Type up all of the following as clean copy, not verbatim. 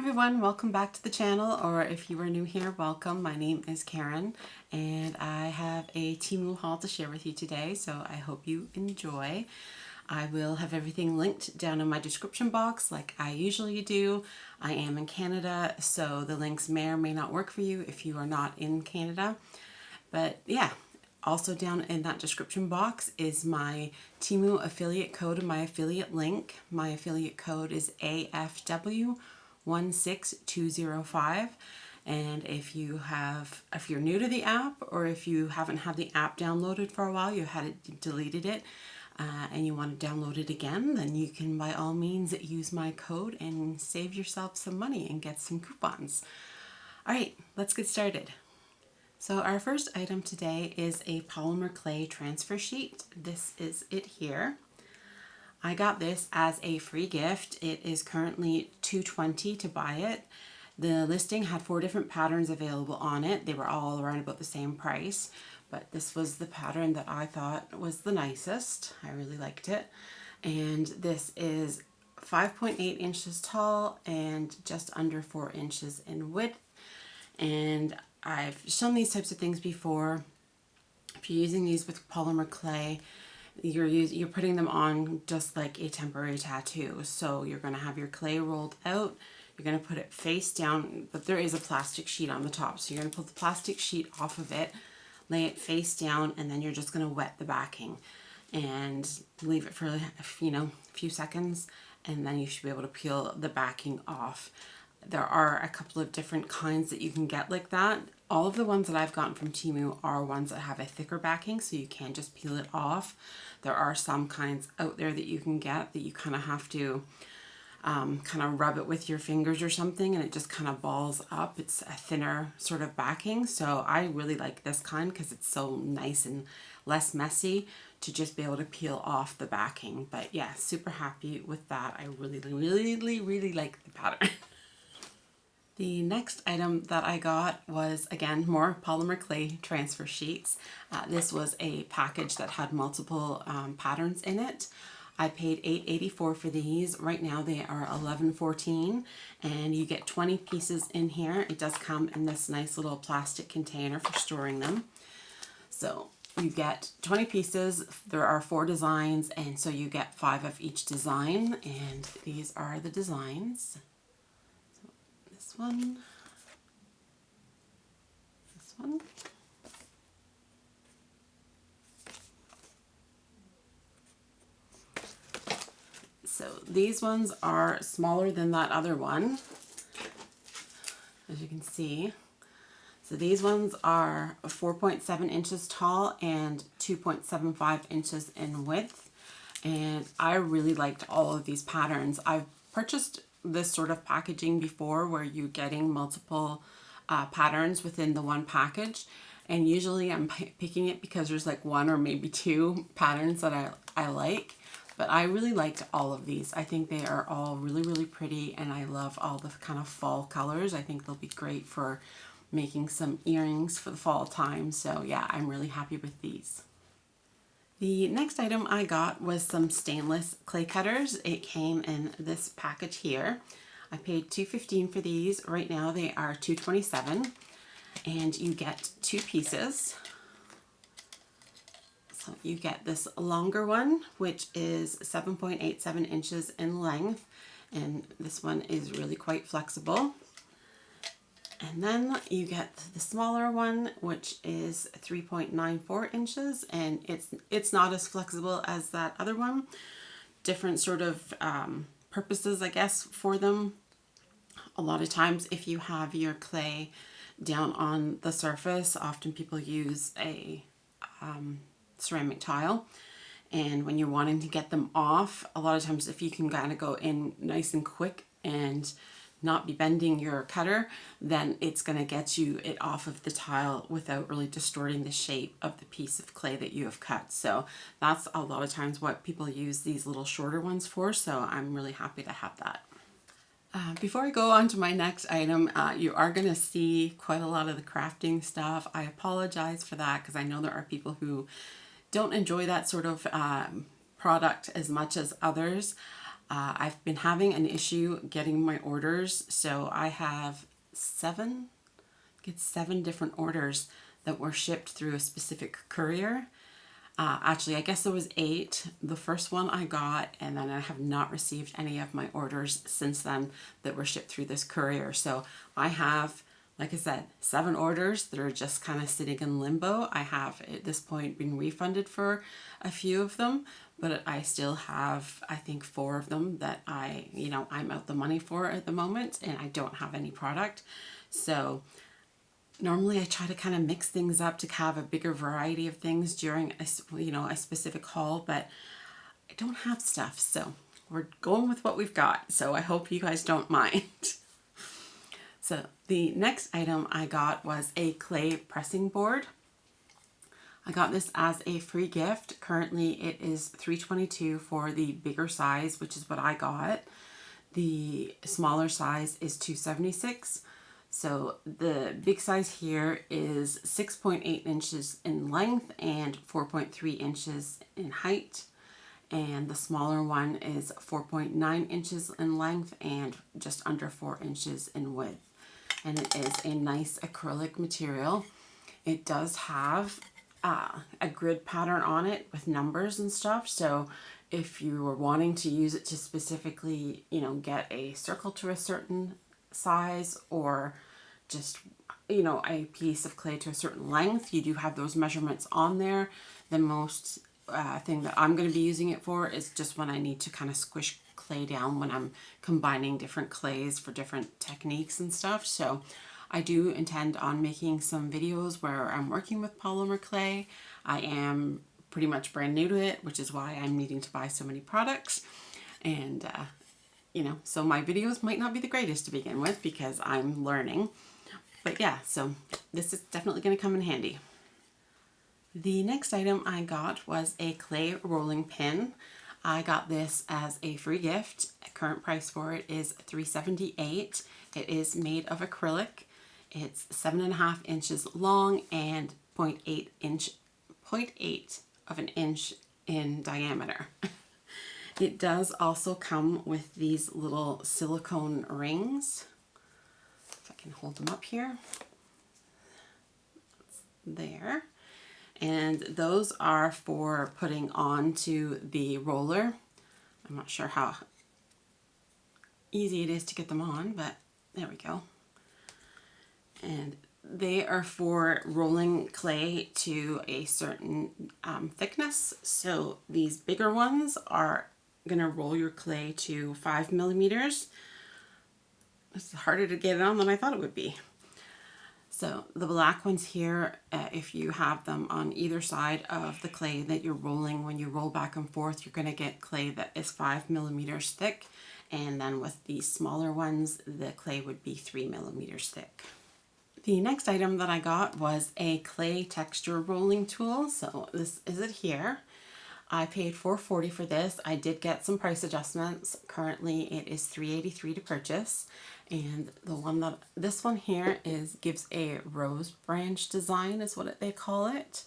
everyone, welcome back to the channel, or if you are new here, welcome. My name is Karen and I have a TEMU haul to share with you today, so I hope you enjoy. I will have everything linked down in my description box like I usually do. I am in Canada, so the links may or may not work for you if you are not in Canada. But yeah, also down in that description box is my TEMU affiliate code and my affiliate link. My affiliate code is AFW16205. And if you're new to the app, or if you haven't had the app downloaded for a while, you had it deleted it, and you want to download it again, then you can by all means use my code and save yourself some money and get some coupons. All right, let's get started. So our first item today is a polymer clay transfer sheet. This is it here. I got this as a free gift. It is currently $2.20 to buy it. The listing had 4 different patterns available on it. They were all around about the same price, but this was the pattern that I thought was the nicest. I really liked it. And this is 5.8 inches tall and just under 4 inches in width. And I've shown these types of things before. If you're using these with polymer clay, you're putting them on just like a temporary tattoo. So you're going to have your clay rolled out. You're going to put it face down, but there is a plastic sheet on the top. So you're going to pull the plastic sheet off of it, lay it face down, and then you're just going to wet the backing and leave it for a few seconds, and then you should be able to peel the backing off. There are a couple of different kinds that you can get like that. All of the ones that I've gotten from TEMU are ones that have a thicker backing, so you can't just peel it off. There are some kinds out there that you can get that you kind of have to kind of rub it with your fingers or something, and it just kind of balls up. It's a thinner sort of backing, so I really like this kind because it's so nice and less messy to just be able to peel off the backing. But yeah, super happy with that. I really like the pattern. The next item that I got was, again, more polymer clay transfer sheets. This was a package that had multiple patterns in it. I paid $8.84 for these. Right now they are $11.14, and you get 20 pieces in here. It does come in this nice little plastic container for storing them. So you get 20 pieces. There are 4 designs, and so you get 5 of each design, and these are the designs. So this one, this one, so these ones are smaller than that other one, as you can see. So these ones are 4.7 inches tall and 2.75 inches in width. And I really liked all of these patterns. I've purchased this sort of packaging before where you're getting multiple patterns within the one package. And usually I'm picking it because there's like 1 or maybe 2 patterns that I like. But I really liked all of these. I think they are all really pretty, and I love all the kind of fall colors. I think they'll be great for making some earrings for the fall time. So yeah, I'm really happy with these. The next item I got was some stainless clay cutters. It came in this package here. I paid $2.15 for these. Right now they are $2.27, and you get 2 pieces. So you get this longer one, which is 7.87 inches in length, and this one is really quite flexible. And then you get the smaller one, which is 3.94 inches, and it's not as flexible as that other one. Different sort of purposes, I guess, for them. A lot of times if you have your clay down on the surface, often people use a ceramic tile, and when you're wanting to get them off, a lot of times if you can kind of go in nice and quick and not be bending your cutter, then it's going to get you it off of the tile without really distorting the shape of the piece of clay that you have cut. So that's a lot of times what people use these little shorter ones for, so I'm really happy to have that. Before I go on to my next item, you are going to see quite a lot of the crafting stuff. I apologize for that because I know there are people who don't enjoy that sort of product as much as others. I've been having an issue getting my orders, so I have seven different orders that were shipped through a specific courier. Actually, I guess there was 8. The first one I got, and then I have not received any of my orders since then that were shipped through this courier. So I have, like I said, 7 orders that are just kind of sitting in limbo. I have at this point been refunded for a few of them, but I still have, I think, 4 of them that I'm out the money for at the moment, and I don't have any product. So normally I try to kind of mix things up to have a bigger variety of things during a specific haul, but I don't have stuff, so we're going with what we've got. So I hope you guys don't mind. So the next item I got was a clay pressing board. I got this as a free gift. Currently it is $3.22 for the bigger size, which is what I got. The smaller size is $2.76. So the big size here is 6.8 inches in length and 4.3 inches in height. And the smaller one is 4.9 inches in length and just under 4 inches in width. And it is a nice acrylic material. It does have a grid pattern on it with numbers and stuff. So if you were wanting to use it to specifically, get a circle to a certain size, or just, a piece of clay to a certain length, you do have those measurements on there. The most thing that I'm going to be using it for is just when I need to kind of squish clay down when I'm combining different clays for different techniques and stuff. So I do intend on making some videos where I'm working with polymer clay. I am pretty much brand new to it, which is why I'm needing to buy so many products. And, so my videos might not be the greatest to begin with because I'm learning. But yeah, so this is definitely going to come in handy. The next item I got was a clay rolling pin. I got this as a free gift. The current price for it is $3.78. It is made of acrylic. It's 7.5 inches long and 0.8 of an inch in diameter. It does also come with these little silicone rings. If I can hold them up here. There. And those are for putting onto the roller. I'm not sure how easy it is to get them on, but there we go. And they are for rolling clay to a certain thickness. So these bigger ones are going to roll your clay to 5 millimeters. It's harder to get it on than I thought it would be. So the black ones here, if you have them on either side of the clay that you're rolling, when you roll back and forth, you're going to get clay that is 5 millimeters thick. And then with the smaller ones, the clay would be 3 millimeters thick. The next item that I got was a clay texture rolling tool. So this is it here. I paid $4.40 for this. I did get some price adjustments. Currently it is $3.83 to purchase. And this one here gives a rose branch design is what they call it.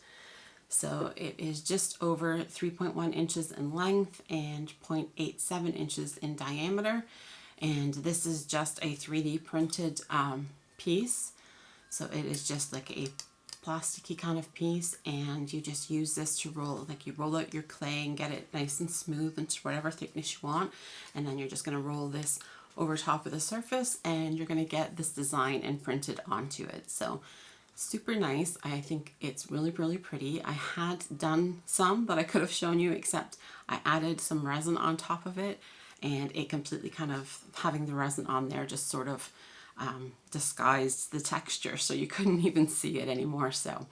So it is just over 3.1 inches in length and 0.87 inches in diameter. And this is just a 3D printed piece. So it is just like a plasticky kind of piece, and you just use this to roll, like you roll out your clay and get it nice and smooth into whatever thickness you want. And then you're just going to roll this over top of the surface and you're going to get this design imprinted onto it. So super nice. I think it's really, really pretty. I had done some that I could have shown you, except I added some resin on top of it, and it completely kind of, having the resin on there just sort of disguised the texture, so you couldn't even see it anymore. So,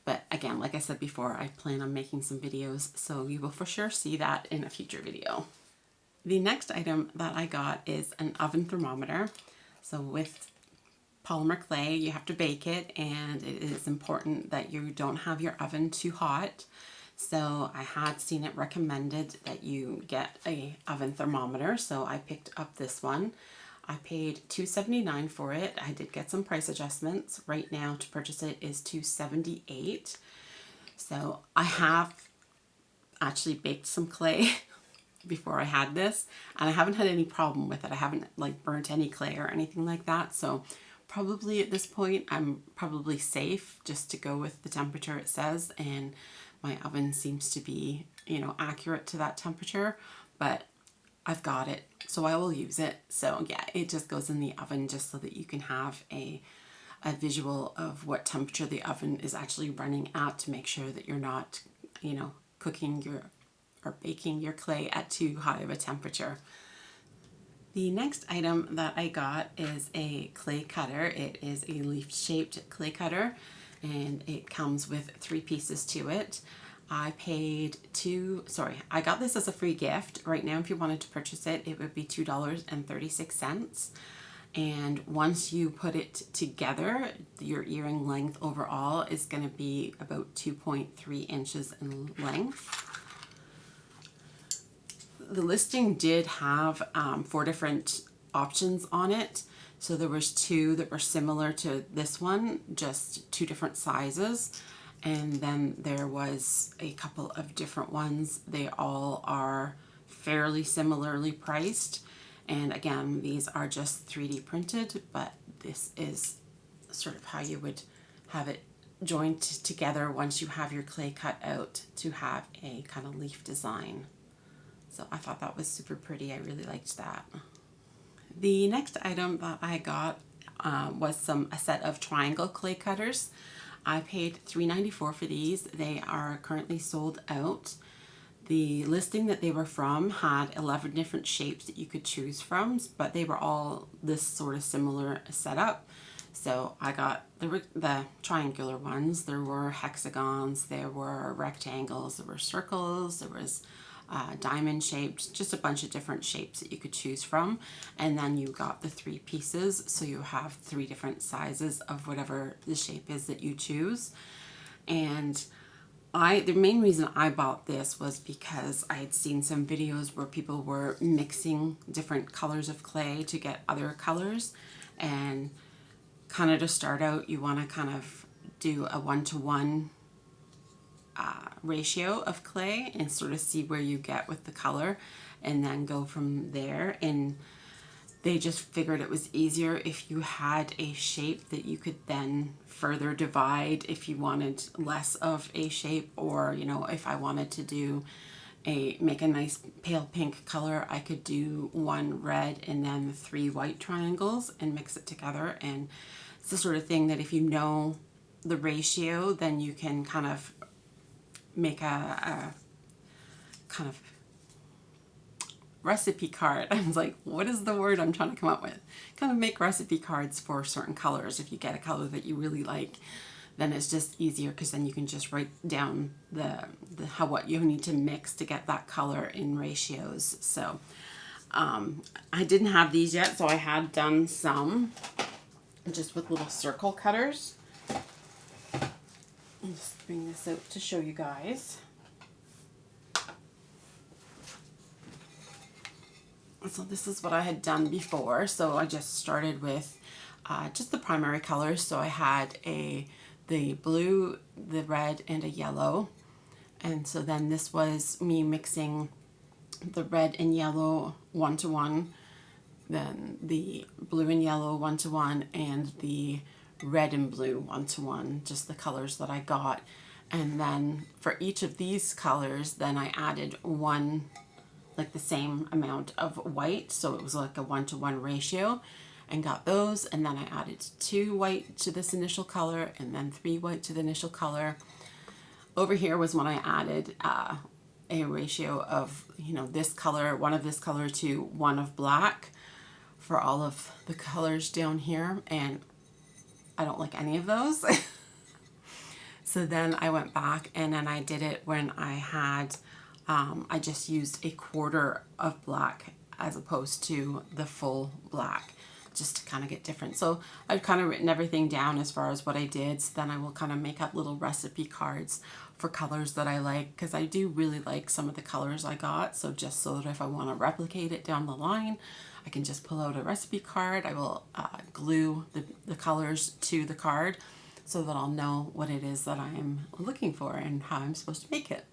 but again, like I said before, I plan on making some videos, so you will for sure see that in a future video. The next item that I got is an oven thermometer. So with polymer clay, you have to bake it, and it is important that you don't have your oven too hot. So I had seen it recommended that you get a oven thermometer, so I picked up this one. I paid $2.79 for it. I did get some price adjustments. Right now to purchase it is $2.78. So I have actually baked some clay before I had this, and I haven't had any problem with it. I haven't like burnt any clay or anything like that. So probably at this point I'm probably safe just to go with the temperature it says, and my oven seems to be, you know, accurate to that temperature, but I've got it, so I will use it. So yeah, it just goes in the oven just so that you can have a visual of what temperature the oven is actually running at, to make sure that you're not, you know, cooking your or baking your clay at too high of a temperature. The next item that I got is a clay cutter. It is a leaf-shaped clay cutter, and it comes with 3 pieces to it. I got this as a free gift. Right now, if you wanted to purchase it, it would be $2.36. And once you put it together, your earring length overall is going to be about 2.3 inches in length. The listing did have 4 different options on it. So there was 2 that were similar to this one, just 2 different sizes. And then there was a couple of different ones. They all are fairly similarly priced. And again, these are just 3D printed, but this is sort of how you would have it joined together once you have your clay cut out to have a kind of leaf design. So I thought that was super pretty. I really liked that. The next item that I got was a set of triangle clay cutters. I paid $3.94 for these. They are currently sold out. The listing that they were from had 11 different shapes that you could choose from, but they were all this sort of similar setup. So I got the triangular ones. There were hexagons, there were rectangles, there were circles, there was diamond shaped, just a bunch of different shapes that you could choose from. And then you got the 3 pieces, so you have 3 different sizes of whatever the shape is that you choose. And the main reason I bought this was because I had seen some videos where people were mixing different colors of clay to get other colors, and kind of to start out you want to kind of do a 1-to-1 ratio of clay and sort of see where you get with the color and then go from there. And they just figured it was easier if you had a shape that you could then further divide if you wanted less of a shape, or you know, if I wanted to make a nice pale pink color, I could do 1 red and then 3 white triangles and mix it together. And it's the sort of thing that if you know the ratio, then you can kind of make a kind of recipe card. I was like, what is the word I'm trying to come up with? Kind of make recipe cards for certain colors. If you get a color that you really like, then it's just easier, because then you can just write down what you need to mix to get that color in ratios. So I didn't have these yet, so I had done some just with little circle cutters. I'll just bring this out to show you guys. So this is what I had done before. So I just started with just the primary colors. So I had the blue, the red, and a yellow. And so then this was me mixing the red and yellow 1-to-1, then the blue and yellow 1-to-1, and the red and blue 1-to-1, just the colors that I got. And then for each of these colors, then I added like the same amount of white, so it was like a 1-to-1 ratio, and got those. And then I added 2 white to this initial color and then 3 white to the initial color. Over here was when I added a ratio of, you know, this color, 1 of this color to 1 of black for all of the colors down here, and I don't like any of those. So then I went back and then I did it when I had I just used 1/4 of black as opposed to the full black, just to kind of get different. So I've kind of written everything down as far as what I did. So then I will kind of make up little recipe cards for colors that I like, because I do really like some of the colors I got. So just so that if I want to replicate it down the line, I can just pull out a recipe card. I will glue the colors to the card so that I'll know what it is that I am looking for and how I'm supposed to make it.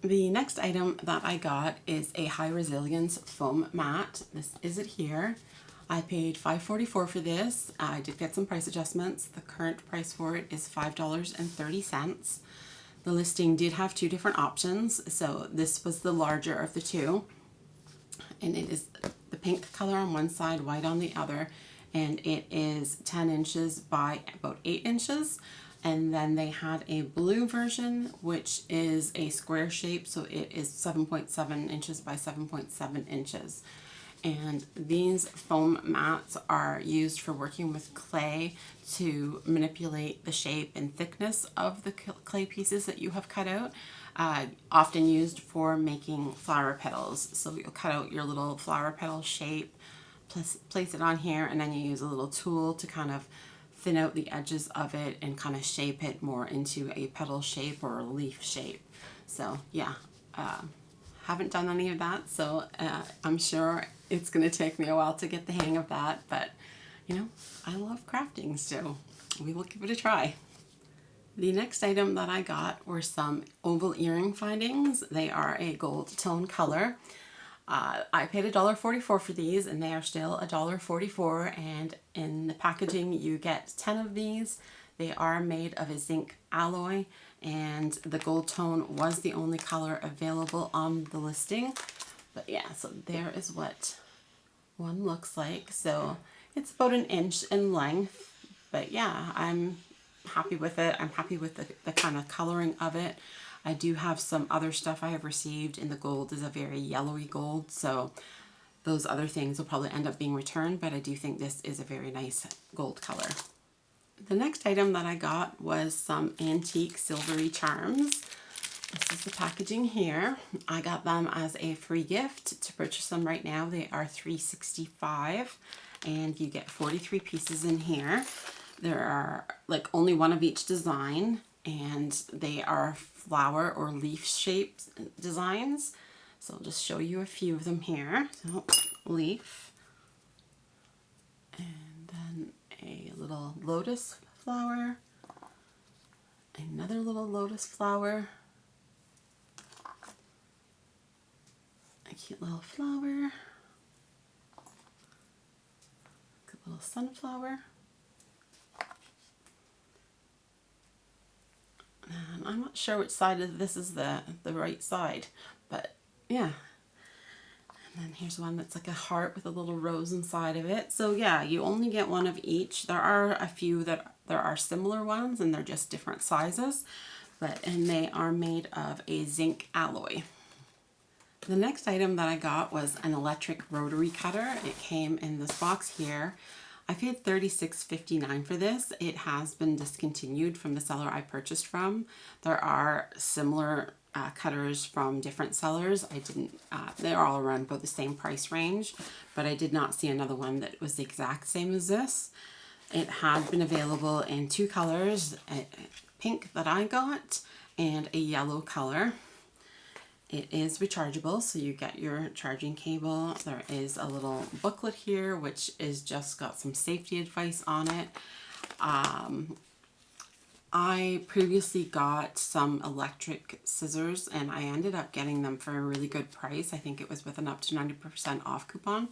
The next item that I got is a high resilience foam mat. This is it here. I paid $5.44 for this. I did get some price adjustments. The current price for it is $5.30. The listing did have two different options, so this was the larger of the two. And it is the pink color on one side, white on the other, and it is 10 inches by about 8 inches. And then they had a blue version, which is a square shape, so it is 7.7 inches by 7.7 inches. And these foam mats are used for working with clay to manipulate the shape and thickness of the clay pieces that you have cut out. Often used for making flower petals. So you'll cut out your little flower petal shape, place it on here, and then you use a little tool to kind of thin out the edges of it and kind of shape it more into a petal shape or a leaf shape. So yeah, haven't done any of that, so I'm sure it's going to take me a while to get the hang of that, but you know, I love crafting, so we will give it a try. The next item that I got were some oval earring findings. They are a gold tone color. I paid $1.44 for these, and they are still $1.44, and in the packaging you get 10 of these. They are made of a zinc alloy, and the gold tone was the only color available on the listing. But yeah, so there is what one looks like. So it's about 1 inch in length, but yeah, I'm happy with it. I'm happy with the kind of coloring of it. I do have some other stuff I have received, and the gold is a very yellowy gold, so those other things will probably end up being returned, but I do think this is a very nice gold color. The next item that I got was some antique silvery charms. This is the packaging here. I got them as a free gift to purchase them right now. They are $3.65, and you get 43 pieces in here. There are like only one of each design, and they are flower or leaf shaped designs. So I'll just show you a few of them here. So leaf, and then a little lotus flower, another little lotus flower, a cute little flower, good little sunflower. And I'm not sure which side of this is the right side, but yeah. And then here's one that's like a heart with a little rose inside of it. So yeah, you only get one of each. There are a few that there are similar ones, and they're just different sizes, and they are made of a zinc alloy. The next item that I got was an electric rotary cutter. It came in this box here. I paid $36.59 for this. It has been discontinued from the seller I purchased from. There are similar cutters from different sellers. They're all around about the same price range, but I did not see another one that was the exact same as this. It had been available in two colors, a pink that I got and a yellow color. It is rechargeable, so you get your charging cable. There is a little booklet here, which is just got some safety advice on it. I previously got some electric scissors, and I ended up getting them for a really good price. I think it was with an up to 90% off coupon.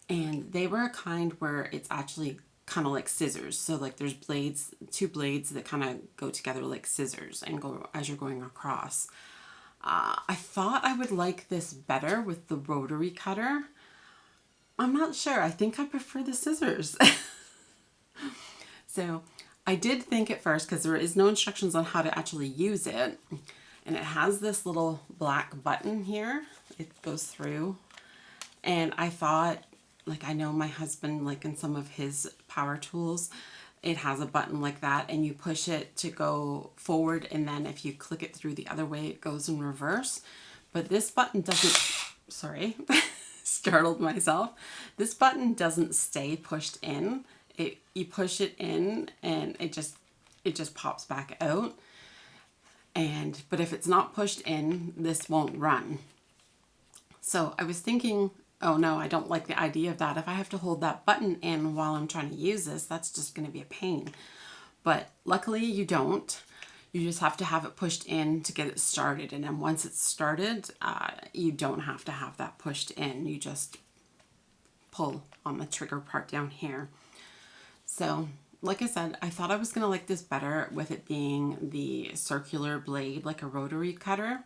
And they were a kind where it's actually kind of like scissors. So like there's blades, two blades that kind of go together like scissors and go as you're going across. I thought I would like this better with the rotary cutter. I'm not sure. I think I prefer the scissors. So I did think at first, because there is no instructions on how to actually use it, and it has this little black button here. It goes through, and I thought, like, I know my husband, like in some of his power tools, it has a button like that, and you push it to go forward, and then if you click it through the other way, it goes in reverse. But this button doesn't, sorry, startled myself. This button doesn't stay pushed in. You push it in, and it just pops back out. But if it's not pushed in, this won't run. So I was thinking, oh no, I don't like the idea of that. If I have to hold that button in while I'm trying to use this, that's just going to be a pain. But luckily you don't. You just have to have it pushed in to get it started. And then once it's started, you don't have to have that pushed in. You just pull on the trigger part down here. So like I said, I thought I was going to like this better with it being the circular blade, like a rotary cutter.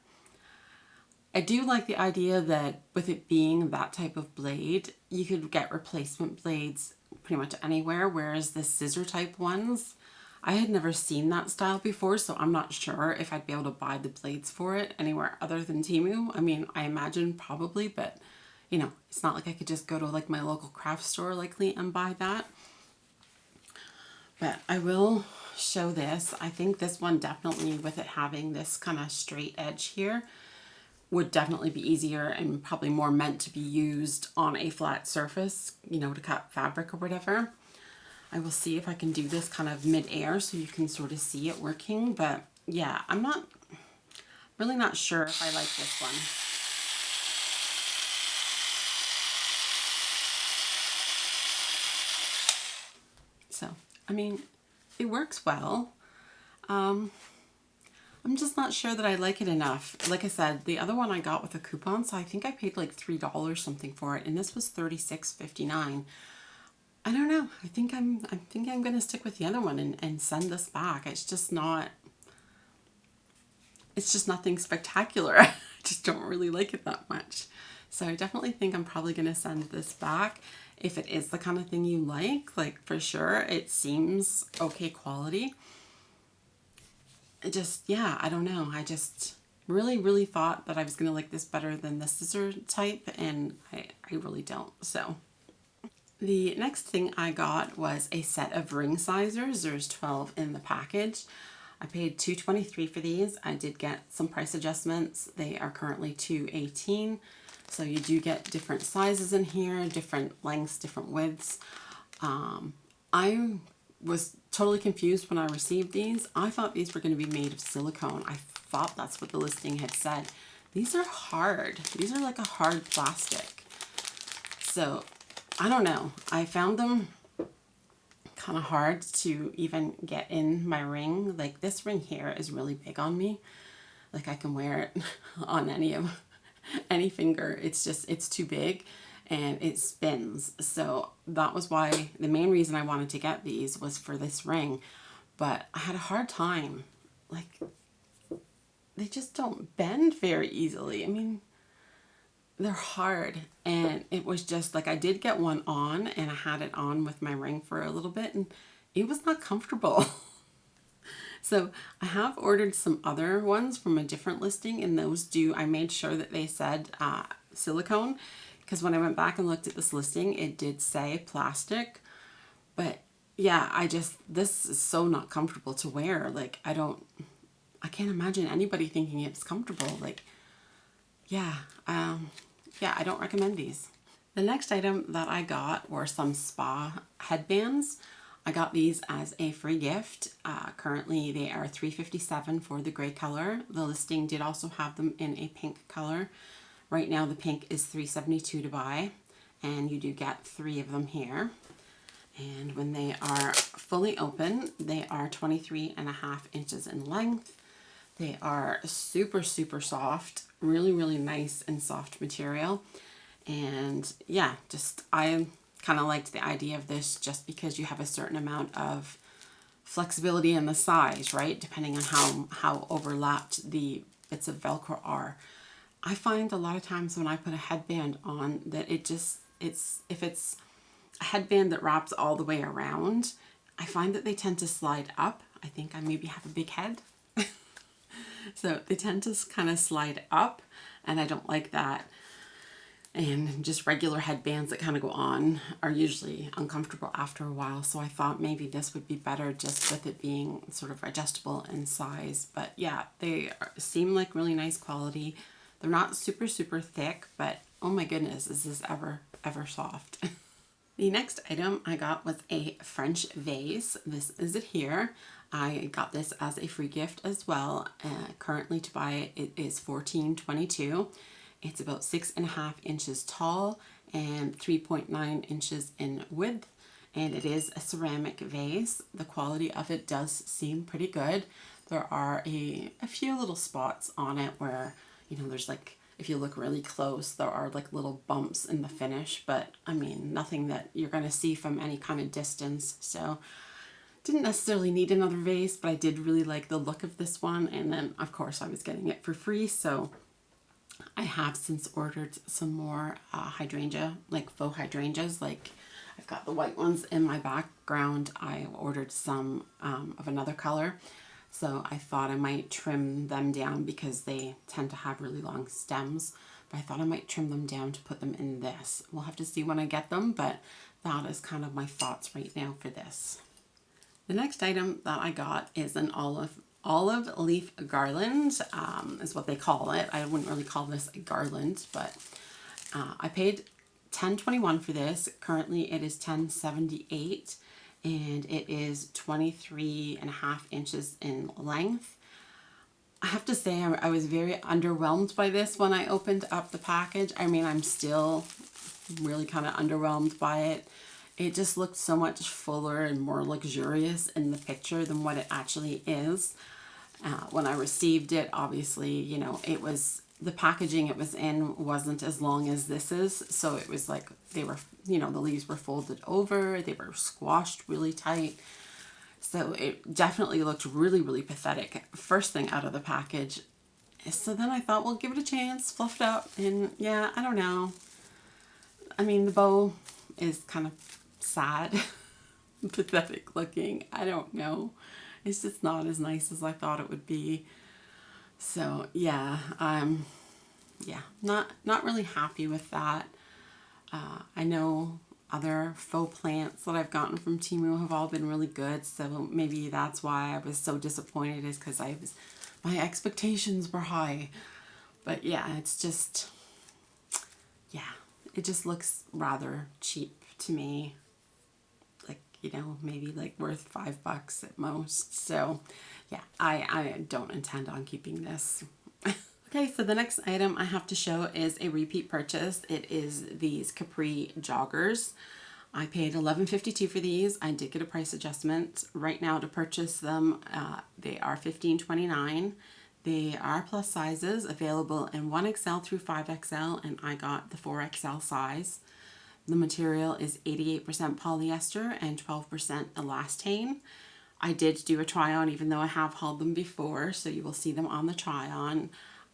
I do like the idea that with it being that type of blade, you could get replacement blades pretty much anywhere, whereas the scissor type ones, I had never seen that style before, so I'm not sure if I'd be able to buy the blades for it anywhere other than Temu. I mean, I imagine probably, but you know, it's not like I could just go to like my local craft store likely and buy that. But I will show this. I think this one definitely, with it having this kind of straight edge here, would definitely be easier and probably more meant to be used on a flat surface, you know, to cut fabric or whatever. I will see if I can do this kind of mid-air so you can sort of see it working. But yeah, I'm really not sure if I like this one. So, I mean, it works well. I'm just not sure that I like it enough. Like I said, the other one I got with a coupon, so I think I paid like $3 something for it, and this was $36.59. I don't know. I think I'm gonna stick with the other one and send this back. It's just nothing spectacular. I just don't really like it that much. So I definitely think I'm probably gonna send this back. If it is the kind of thing you like for sure, it seems okay quality. It just, yeah, I don't know. I just really thought that I was gonna like this better than the scissor type, and I really don't. So the next thing I got was a set of ring sizers. There's 12 in the package. I paid $2.23 for these. I did get some price adjustments. They are currently $2.18. So you do get different sizes in here, different lengths, different widths. I was totally confused when I received these. I thought these were going to be made of silicone. I thought that's what the listing had said. These are hard. These are like a hard plastic. So I don't know. I found them kind of hard to even get in my ring. Like this ring here is really big on me. Like I can wear it on any finger. It's just, it's too big and it spins. So that was why the main reason I wanted to get these was for this ring. But I had a hard time. Like they just don't bend very easily. I mean, they're hard, and it was just like I did get one on and I had it on with my ring for a little bit and it was not comfortable. So I have ordered some other ones from a different listing, and those I made sure that they said silicone, because when I went back and looked at this listing it did say plastic. But yeah, this is so not comfortable to wear. Like I can't imagine anybody thinking it's comfortable. Like yeah, I don't recommend these. The next item that I got were some Spa headbands. I got these as a free gift. Currently they are $3.57 for the gray color. The listing did also have them in a pink color. Right now the pink is $3.72 to buy, and you do get 3 of them here. And when they are fully open, they are 23.5 inches in length. They are super soft, really nice and soft material. And yeah, I kind of liked the idea of this just because you have a certain amount of flexibility in the size, right? Depending on how overlapped the bits of Velcro are. I find a lot of times when I put a headband on that if it's a headband that wraps all the way around, I find that they tend to slide up. I think I maybe have a big head. So they tend to kind of slide up, and I don't like that. And just regular headbands that kind of go on are usually uncomfortable after a while. So I thought maybe this would be better just with it being sort of adjustable in size. But yeah, they seem like really nice quality. They're not super thick, but oh my goodness, is this ever soft. The next item I got was a French vase. This is it here. I got this as a free gift as well. Currently to buy it is $14.22. It's about 6.5 inches tall and 3.9 inches in width. And it is a ceramic vase. The quality of it does seem pretty good. there are a few little spots on it where, you know, there's like, if you look really close, there are like little bumps in the finish, but I mean, nothing that you're going to see from any kind of distance. So didn't necessarily need another vase, but I did really like the look of this one. And then of course I was getting it for free. So I have since ordered some more hydrangea, like faux hydrangeas. Like I've got the white ones in my background. I ordered some of another color. So I thought I might trim them down because they tend to have really long stems. But I thought I might trim them down to put them in this. We'll have to see when I get them, but that is kind of my thoughts right now for this. The next item that I got is an olive leaf garland, is what they call it. I wouldn't really call this a garland, but I paid $10.21 for this. Currently it is $10.78. And it is 23.5 inches in length. I have to say I was very underwhelmed by this when I opened up the package. I mean, I'm still really kind of underwhelmed by it. It just looked so much fuller and more luxurious in the picture than what it actually is. When I received it, obviously, you know, it was, the packaging it was in wasn't as long as this is. So it was like they were, you know, the leaves were folded over, they were squashed really tight. So it definitely looked really, really pathetic first thing out of the package. So then I thought, well, give it a chance, fluff it up. And yeah, I don't know. I mean, the bow is kind of sad, pathetic looking. I don't know. It's just not as nice as I thought it would be. So yeah, not really happy with that. I know other faux plants that I've gotten from TEMU have all been really good, so maybe that's why I was so disappointed, is because my expectations were high. But yeah, it's just, yeah, it just looks rather cheap to me. Like, you know, maybe like worth $5 at most. So yeah, I don't intend on keeping this. Okay, so the next item I have to show is a repeat purchase. It is these Capri joggers. I paid $11.52 for these. I did get a price adjustment. Right now to purchase them, they are $15.29. They are plus sizes, available in 1XL through 5XL, and I got the 4XL size. The material is 88% polyester and 12% elastane. I did do a try on, even though I have hauled them before, so you will see them on the try on.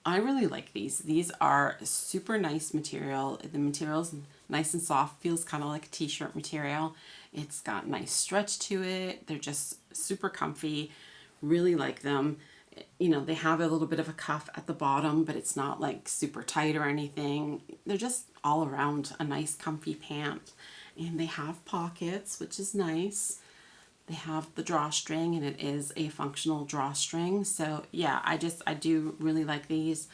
I really like these. These are super nice material. The material's nice and soft, feels kind of like a t-shirt material. It's got nice stretch to it. They're just super comfy. Really like them. You know, they have a little bit of a cuff at the bottom, but it's not like super tight or anything. They're just all around a nice comfy pant. And they have pockets, which is nice. They have the drawstring, and it is a functional drawstring. So yeah, I do really like these.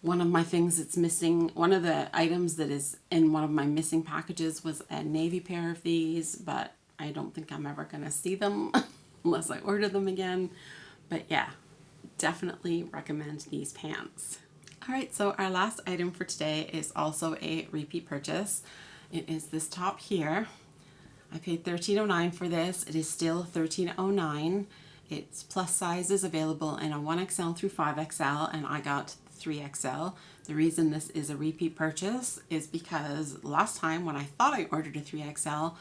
One of my things that's missing, one of the items that is in one of my missing packages was a navy pair of these, but I don't think I'm ever going to see them unless I order them again. But yeah, definitely recommend these pants. All right, so our last item for today is also a repeat purchase. It is this top here. I paid $13.09 for this. It is still $13.09. It's plus sizes, available in a 1XL through 5XL, and I got 3XL. The reason this is a repeat purchase is because last time when I thought I ordered a 3XL,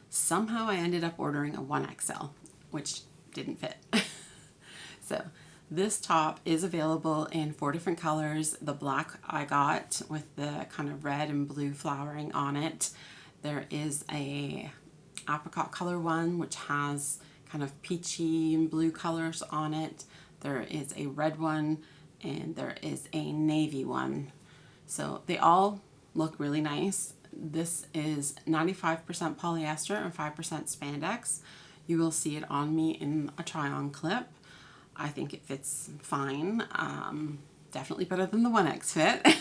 somehow I ended up ordering a 1XL, which didn't fit. So this top is available in 4 different colors. The black I got with the kind of red and blue flowering on it. There is a apricot color one, which has kind of peachy and blue colors on it. There is a red one, and there is a navy one. So they all look really nice. This is 95% polyester and 5% spandex. You will see it on me in a try-on clip. I think it fits fine. Definitely better than the 1X fit.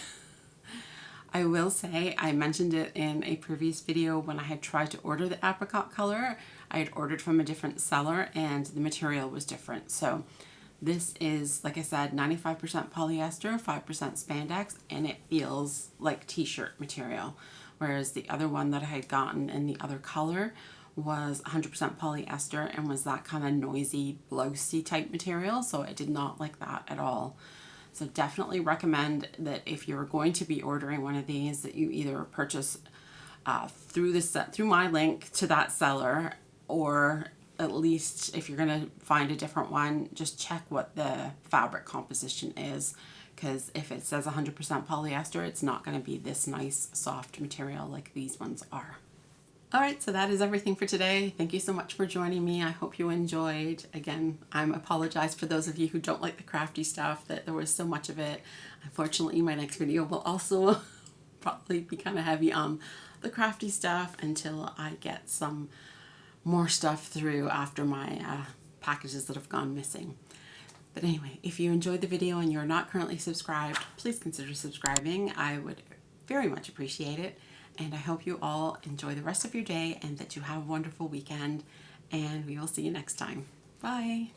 I will say, I mentioned it in a previous video when I had tried to order the apricot color. I had ordered from a different seller and the material was different. So this is, like I said, 95% polyester, 5% spandex, and it feels like t-shirt material. Whereas the other one that I had gotten in the other color was 100% polyester and was that kind of noisy, blousey type material, so I did not like that at all. So definitely recommend that if you're going to be ordering one of these, that you either purchase through my link to that seller, or at least if you're going to find a different one, just check what the fabric composition is, because if it says 100% polyester, it's not going to be this nice soft material like these ones are. Alright, so that is everything for today. Thank you so much for joining me. I hope you enjoyed. Again, I apologize for those of you who don't like the crafty stuff, that there was so much of it. Unfortunately, my next video will also probably be kind of heavy on the crafty stuff until I get some more stuff through after my packages that have gone missing. But anyway, if you enjoyed the video and you're not currently subscribed, please consider subscribing. I would very much appreciate it. And I hope you all enjoy the rest of your day and that you have a wonderful weekend. And we will see you next time. Bye.